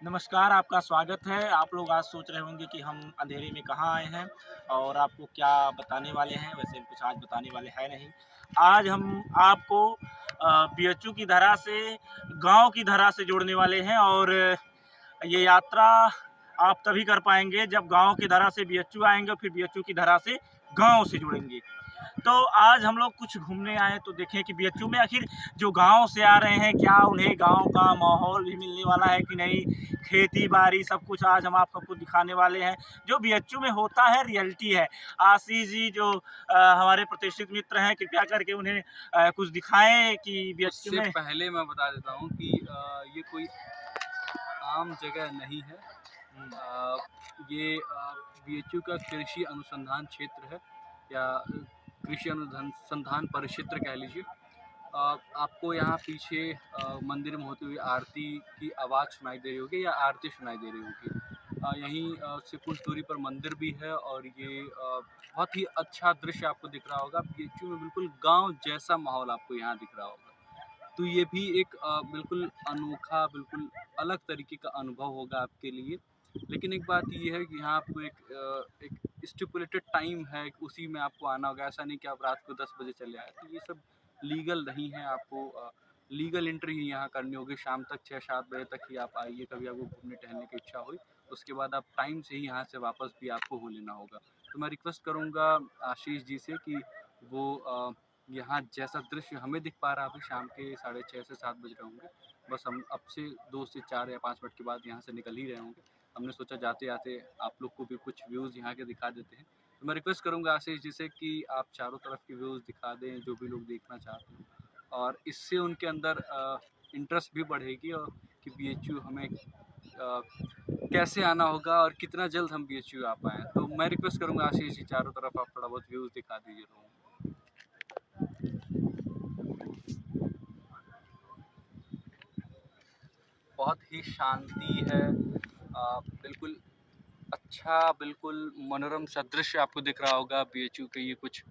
नमस्कार, आपका स्वागत है। आप लोग आज सोच रहे होंगे कि हम अंधेरे में कहाँ आए हैं और आपको क्या बताने वाले हैं, वैसे कुछ आज बताने वाले हैं नहीं। आज हम आपको बीएचयू की धरा से गाँव की धरा से जोड़ने वाले हैं और ये यात्रा आप तभी कर पाएँगे जब गाँव की धरा से बीएचयू आएँगे और फिर बीएचयू की धरा से गाँव से जुड़ेंगे। तो आज हम लोग कुछ घूमने आए तो देखें कि बीएचयू में आखिर जो गाँव से आ रहे हैं, क्या उन्हें गाँव का माहौल भी मिलने वाला है कि नहीं? खेती-बाड़ी सब कुछ आज हम आप सबको दिखाने वाले हैं। जो बीएचयू में होता है रियलिटी है। आशीष जी जो हमारे प्रतिष्ठित मित्र हैं, कृपया करके उन्हें कुछ दिखाएँ कि बीएचयू उससे में पहले मैं बता देता हूँ कि ये कोई आम जगह नहीं है। ये बीएचयू का कृषि अनुसंधान क्षेत्र है या कृषि अनुसंधान परिक्षेत्र कह लीजिए। आपको यहाँ पीछे मंदिर में होती हुई आरती की आवाज़ सुनाई दे रही होगी या आरती सुनाई दे रही होगी। यहीं से कुछ दूरी पर मंदिर भी है और ये बहुत ही अच्छा दृश्य आपको दिख रहा होगा। बीएचयू में बिल्कुल गाँव जैसा माहौल आपको यहाँ दिख रहा होगा। तो ये भी एक बिल्कुल अनोखा, बिल्कुल अलग तरीके का अनुभव होगा आपके लिए। लेकिन एक बात ये है कि यहाँ आपको एक स्टिपुलेटेड टाइम है, उसी में आपको आना होगा। ऐसा नहीं कि आप रात को 10 बजे चले आएँ। तो ये सब लीगल नहीं है, आपको लीगल एंट्री ही यहाँ करनी होगी। शाम तक 6-7 बजे तक ही आप आइए, कभी आपको घूमने-टहलने की इच्छा हुई। उसके बाद आप टाइम से ही यहाँ से वापस भी आपको हो लेना होगा। तो मैं रिक्वेस्ट करूँगा आशीष जी से कि वो यहाँ जैसा दृश्य हमें दिख पा रहा है अभी शाम के 6:30 से 7 बज रहे होंगे। बस हम अब से 2 से 4 या 5 मिनट के बाद यहाँ से निकल ही रहे होंगे। हमने सोचा जाते-जाते आप लोग को भी कुछ व्यूज़ यहाँ के दिखा देते हैं। तो मैं रिक्वेस्ट करूँगा आशीष जी से कि आप चारों तरफ के व्यूज़ दिखा दें, जो भी लोग देखना चाहते हैं। और इससे उनके अंदर इंटरेस्ट भी बढ़ेगी और कि बीएचयू हमें कैसे आना होगा और कितना जल्द हम बीएचयू आ पाएँ। तो मैं रिक्वेस्ट करूँगा आशीष जी, चारों तरफ आप थोड़ा बहुत व्यूज़ दिखा दीजिए लोगों को। बहुत ही शांति है। बिल्कुल अच्छा, बिल्कुल मनोरम सा दृश्य आपको दिख रहा होगा। बीएचयू के ये कुछ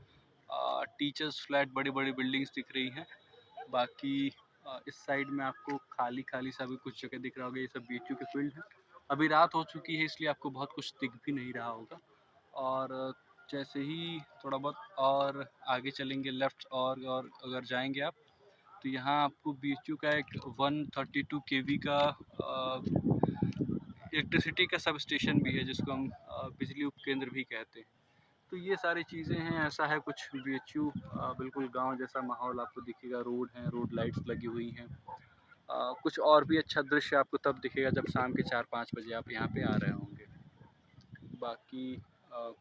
टीचर्स फ्लैट, बड़ी-बड़ी बिल्डिंग्स दिख रही हैं। बाकी इस साइड में आपको खाली-खाली सा भी कुछ जगह दिख रहा होगा। ये सब बीएचयू के फील्ड है। अभी रात हो चुकी है इसलिए आपको बहुत कुछ दिख भी नहीं रहा होगा। और जैसे ही थोड़ा बहुत और आगे चलेंगे लेफ्ट और अगर जाएँगे आप, तो यहाँ आपको बीएचयू का एक 132 केवी का इलेक्ट्रिसिटी का सब स्टेशन भी है, जिसको हम बिजली उपकेंद्र भी कहते हैं। तो ये सारी चीज़ें हैं, ऐसा है कुछ बीएचयू। बिल्कुल गांव जैसा माहौल आपको दिखेगा। रोड हैं, रोड लाइट्स लगी हुई हैं। कुछ और भी अच्छा दृश्य आपको तब दिखेगा जब शाम के 4-5 बजे आप यहाँ पे आ रहे होंगे। बाकी अ,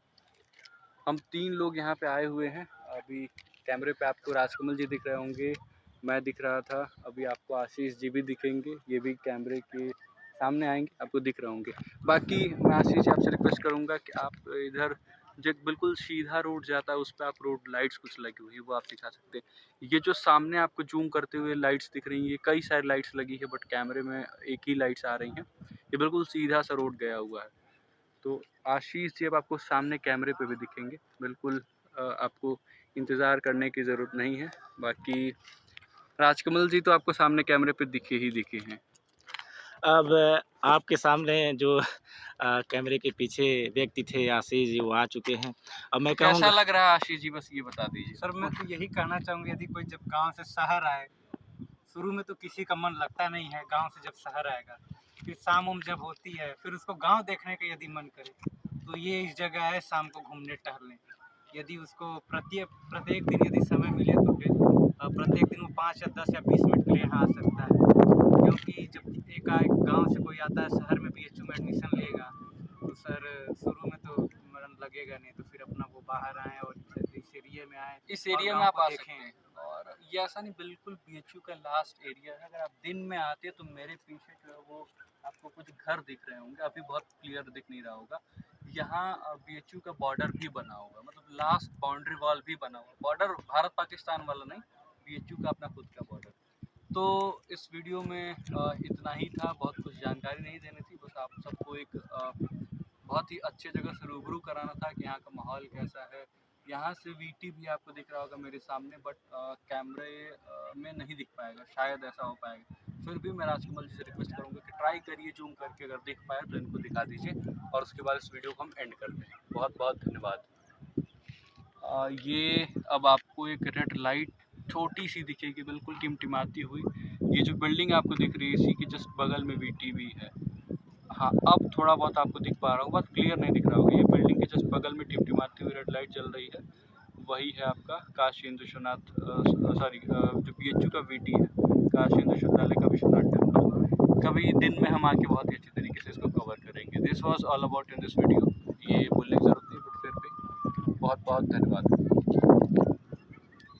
हम 3 लोग यहाँ पे आए हुए हैं। अभी कैमरे पे आपको राजकमल जी दिख रहे होंगे, मैं दिख रहा था। अभी आपको आशीष जी भी दिखेंगे, ये भी कैमरे के सामने आएंगे, आपको दिख रहे होंगे। बाकी मैं आशीष जी आपसे रिक्वेस्ट करूँगा कि आप इधर जो बिल्कुल सीधा रोड जाता है उस पर आप रोड लाइट्स कुछ लगी हुई है वो आप दिखा सकते हैं। ये जो सामने आपको जूम करते हुए लाइट्स दिख रही हैं, ये कई सारी लाइट्स लगी है बट कैमरे में एक ही लाइट्स आ रही हैं। ये बिल्कुल सीधा सा रोड गया हुआ है। तो आशीष जी अब आपको सामने कैमरे पे भी दिखेंगे। बिल्कुल आपको इंतज़ार करने की ज़रूरत नहीं है। बाकी राजकमल जी तो आपको सामने कैमरे पे दिखे ही दिखे हैं। अब आपके सामने जो कैमरे के पीछे व्यक्ति थे आशीष जी वो आ चुके हैं। अब तो मैं कैसा कहूँगा लग रहा है आशीष जी, बस ये बता दीजिए? सर मैं तो यही कहना चाहूँगा, यदि कोई जब गांव से शहर आए, शुरू में तो किसी का मन लगता नहीं है। गांव से जब शहर आएगा, फिर शाम उम जब होती है, फिर उसको गांव देखने का यदि मन करे, तो ये इस जगह है शाम को घूमने टहलने। यदि उसको प्रत्येक प्रत्येक दिन यदि समय मिले तो फिर प्रत्येक दिन वो 5 या 10 या 20 मिनट के लिए यहाँ आ सकता है। क्योंकि जब एकाएक गांव से कोई आता है शहर में बीएचयू में एडमिशन लेगा, तो सर शुरू में तो मन लगेगा नहीं। तो फिर अपना वो बाहर आए और इस एरिया में आए इस और एरिया में गांव आप को आ सकते देखें। हैं। और ये ऐसा नहीं, बिल्कुल बीएचयू का लास्ट एरिया है। अगर आप दिन में आते हैं तो मेरे पीछे जो है वो आपको कुछ घर दिख रहे होंगे, अभी बहुत क्लियर दिख नहीं रहा होगा। यहाँ बीएचयू का बॉर्डर भी बना होगा, मतलब लास्ट बाउंड्री वॉल भी बना हुआ। बॉर्डर भारत पाकिस्तान वाला नहीं, बीएचयू का अपना खुद का बॉर्डर। तो इस वीडियो में इतना ही था। बहुत कुछ जानकारी नहीं देनी थी, बस आप सबको एक बहुत ही अच्छे जगह से रूबरू कराना था कि यहाँ का माहौल कैसा है। यहाँ से वीटी भी आपको दिख रहा होगा मेरे सामने, बट कैमरे में नहीं दिख पाएगा, शायद ऐसा हो पाएगा। फिर भी मैं राजकमल जी से रिक्वेस्ट करूँगा कि ट्राई करिए जूम करके, अगर देख पाए तो इनको दिखा दीजिए और उसके बाद इस वीडियो को हम एंड करते हैं। बहुत बहुत धन्यवाद। ये अब आपको एक रेड लाइट छोटी सी दिखेगी, बिल्कुल टिमटिमाती हुई। ये जो बिल्डिंग आपको दिख रही है इसी के जस्ट बगल में VTV है। हाँ, अब थोड़ा बहुत आपको दिख पा रहा हूँ, बहुत क्लियर नहीं दिख रहा होगा। ये बिल्डिंग के जस्ट बगल में टिमटिमाती हुई रेड लाइट जल रही है, वही है आपका काशी हिंदू विश्वनाथ जो BHU का VT है, काशी हिंदू विश्वविद्यालय का विश्वनाथ टेम्पल। कभी दिन में हम आके बहुत ही अच्छी तरीके से इसको कवर करेंगे। This was all about in this video. ये बोलने की ज़रूरत नहीं, बट फिर भी बहुत बहुत धन्यवाद।